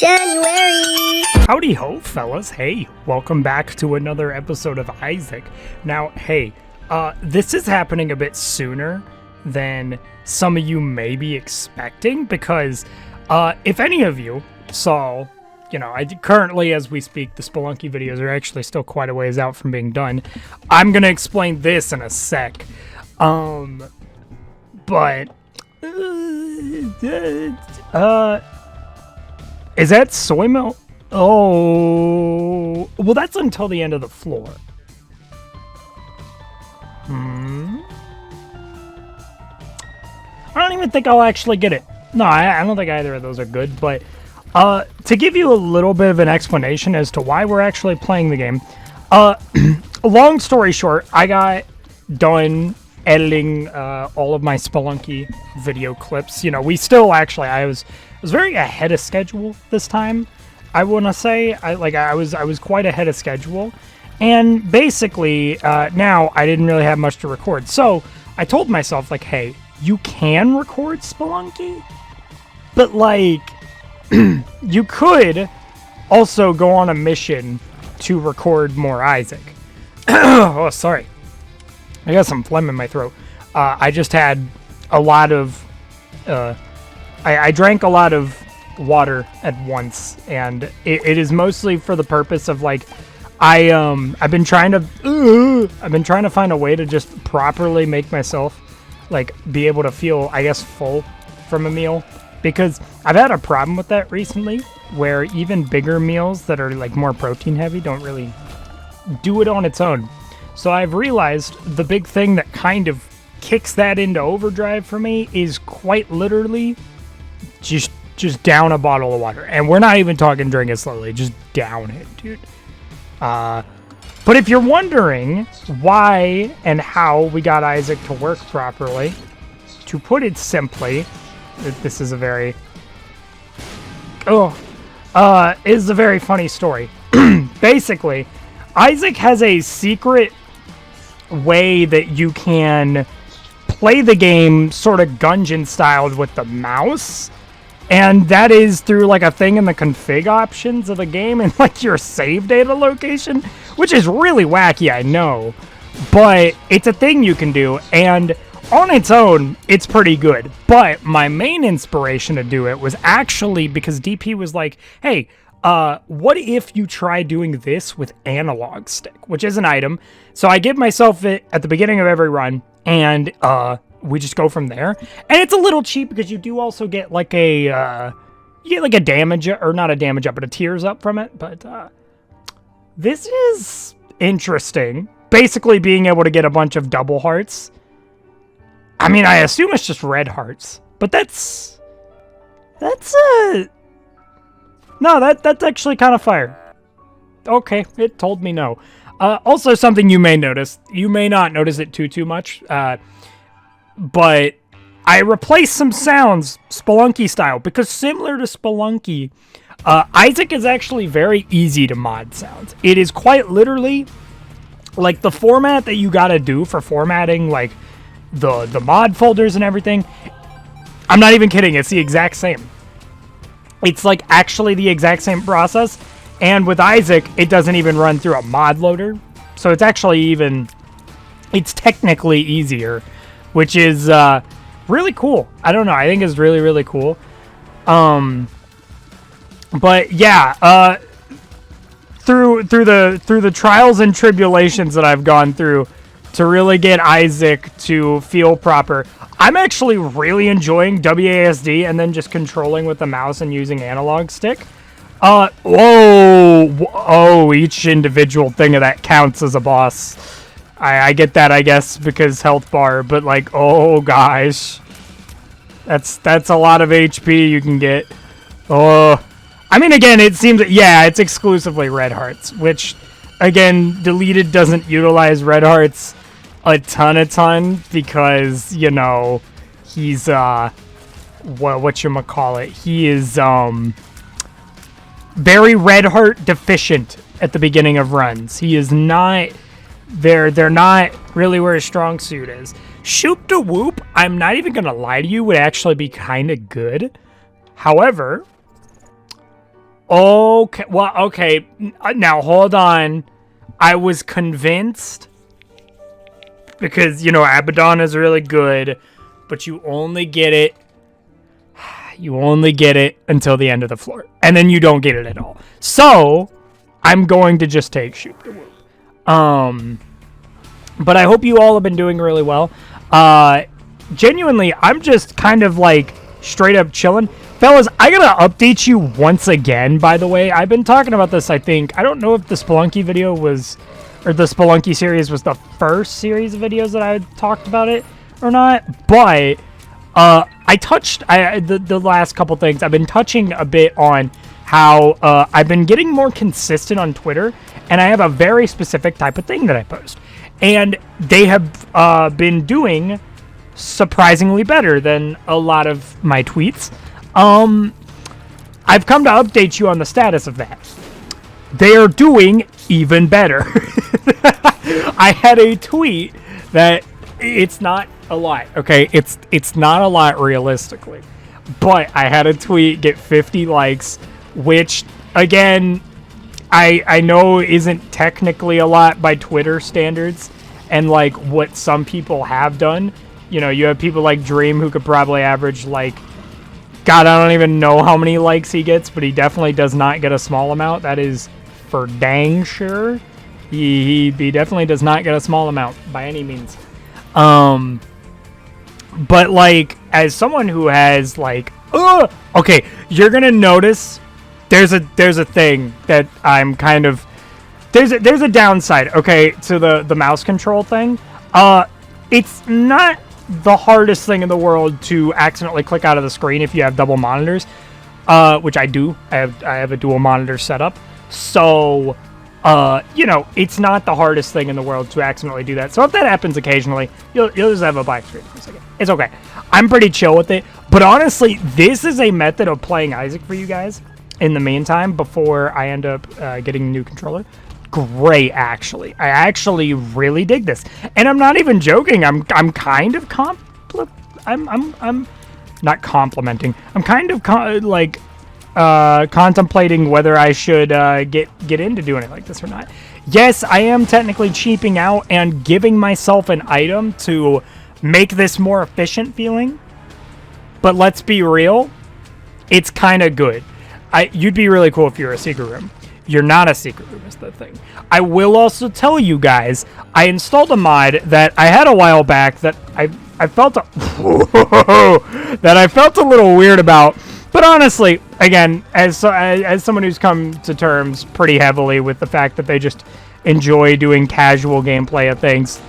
January! Howdy ho, fellas. Hey, welcome back to another episode of Isaac. Now, hey, this is happening a bit sooner than some of you may be expecting because if any of you saw, currently as we speak, the Spelunky videos are actually still quite a ways out from being done. I'm going to explain this in a sec. Is that soy milk? Oh, well, that's until the end of the floor. I don't even think I'll actually get it. No, I don't think either of those are good, but to give you a little bit of an explanation as to why we're actually playing the game, long story short, I got done editing all of my Spelunky video clips. We still actually, I was very ahead of schedule this time. I want to say I was quite ahead of schedule, and basically now I didn't really have much to record. So I told myself, like, hey, you can record Spelunky, but you could also go on a mission to record more Isaac. Oh, sorry. I got some phlegm in my throat. I just had a lot of... I drank a lot of water at once, and it is mostly for the purpose of, I've been trying to find a way to just properly make myself, be able to feel, I guess, full from a meal. Because I've had a problem with that recently, where even bigger meals that are, more protein-heavy don't really do it on its own. So I've realized the big thing that kind of kicks that into overdrive for me is quite literally just down a bottle of water. And we're not even talking drink it slowly, just down it, dude. But if you're wondering why and how we got Isaac to work properly, to put it simply, this is a very... is a very funny story. Basically, Isaac has a secret way that you can play the game sort of Gungeon styled with the mouse, and that is through a thing in the config options of the game and your save data location, which is really wacky, I know, but it's a thing you can do, and on its own it's pretty good. But my main inspiration to do it was actually because DP was like, hey, what if you try doing this with analog stick, which is an item. So I give myself it at the beginning of every run, and we just go from there. And it's a little cheap because you do also get a damage, or not a damage up, but a tears up from it. But this is interesting. Basically being able to get a bunch of double hearts. I mean, I assume it's just red hearts, but that's actually kind of fire. Okay, it told me no. Also, something you may notice. You may not notice it too much, but I replaced some sounds Spelunky style, because similar to Spelunky, Isaac is actually very easy to mod sounds. It is quite literally the format that you gotta do for formatting the mod folders and everything. I'm not even kidding, it's the exact same. It's actually the exact same process, and with Isaac, it doesn't even run through a mod loader, so it's actually it's technically easier, which is really cool. I don't know, I think it's really, really cool. But yeah, through the trials and tribulations that I've gone through to really get Isaac to feel proper, I'm actually really enjoying WASD and then just controlling with the mouse and using analog stick. Each individual thing of that counts as a boss. I get that, I guess, because health bar, but oh gosh. That's a lot of HP you can get. I mean, again, it seems that, yeah, it's exclusively red hearts, which, again, deleted doesn't utilize red hearts a ton, because, he's, whatchamacallit, he is, very red heart deficient at the beginning of runs. He is not, they're not really where his strong suit is. Shoop to Whoop, I'm not even gonna lie to you, would actually be kind of good. However, Okay, well, okay. Now, hold on. I was convinced because, you know, Abaddon is really good, but you only get it until the end of the floor, and then you don't get it at all. So, I'm going to just take Shoot the Woo. But I hope you all have been doing really well. Genuinely, I'm just kind of like straight up chilling. Fellas, I gotta update you once again, by the way. I've been talking about this, I think. I don't know if the Spelunky video was, or the Spelunky series was the first series of videos that I talked about it or not, but I touched the last couple things. I've been touching a bit on how I've been getting more consistent on Twitter, and I have a very specific type of thing that I post. And they have been doing surprisingly better than a lot of my tweets. I've come to update you on the status of that. They are doing even better. I had a tweet that it's not a lot, okay? It's not a lot realistically. But I had a tweet get 50 likes, which, again, I know isn't technically a lot by Twitter standards and, like, what some people have done. You know, you have people like Dream who could probably average, like, God, I don't even know how many likes he gets, but he definitely does not get a small amount. That is for dang sure. He definitely does not get a small amount by any means. But, like, as someone who has, like, okay, you're gonna notice there's a thing that I'm kind of, there's a downside, okay, to the mouse control thing. It's not the hardest thing in the world to accidentally click out of the screen if you have double monitors, which I do. I have a dual monitor setup, so you know, it's not the hardest thing in the world to accidentally do that. So if that happens occasionally, you'll just have a black screen for a second. It's okay. I'm pretty chill with it. But honestly, this is a method of playing Isaac for you guys in the meantime before I end up getting a new controller. Great, actually. I actually really dig this, and I'm not even joking. I'm kind of I'm not complimenting. I'm kind of contemplating whether I should get into doing it like this or not. Yes, I am technically cheaping out and giving myself an item to make this more efficient feeling, but let's be real, it's kind of good. You'd be really cool if you're a secret room. You're not a secret room is the thing. I will also tell you guys, I installed a mod that I had a while back that I felt that I felt a little weird about. But honestly, again, as someone who's come to terms pretty heavily with the fact that they just enjoy doing casual gameplay of things,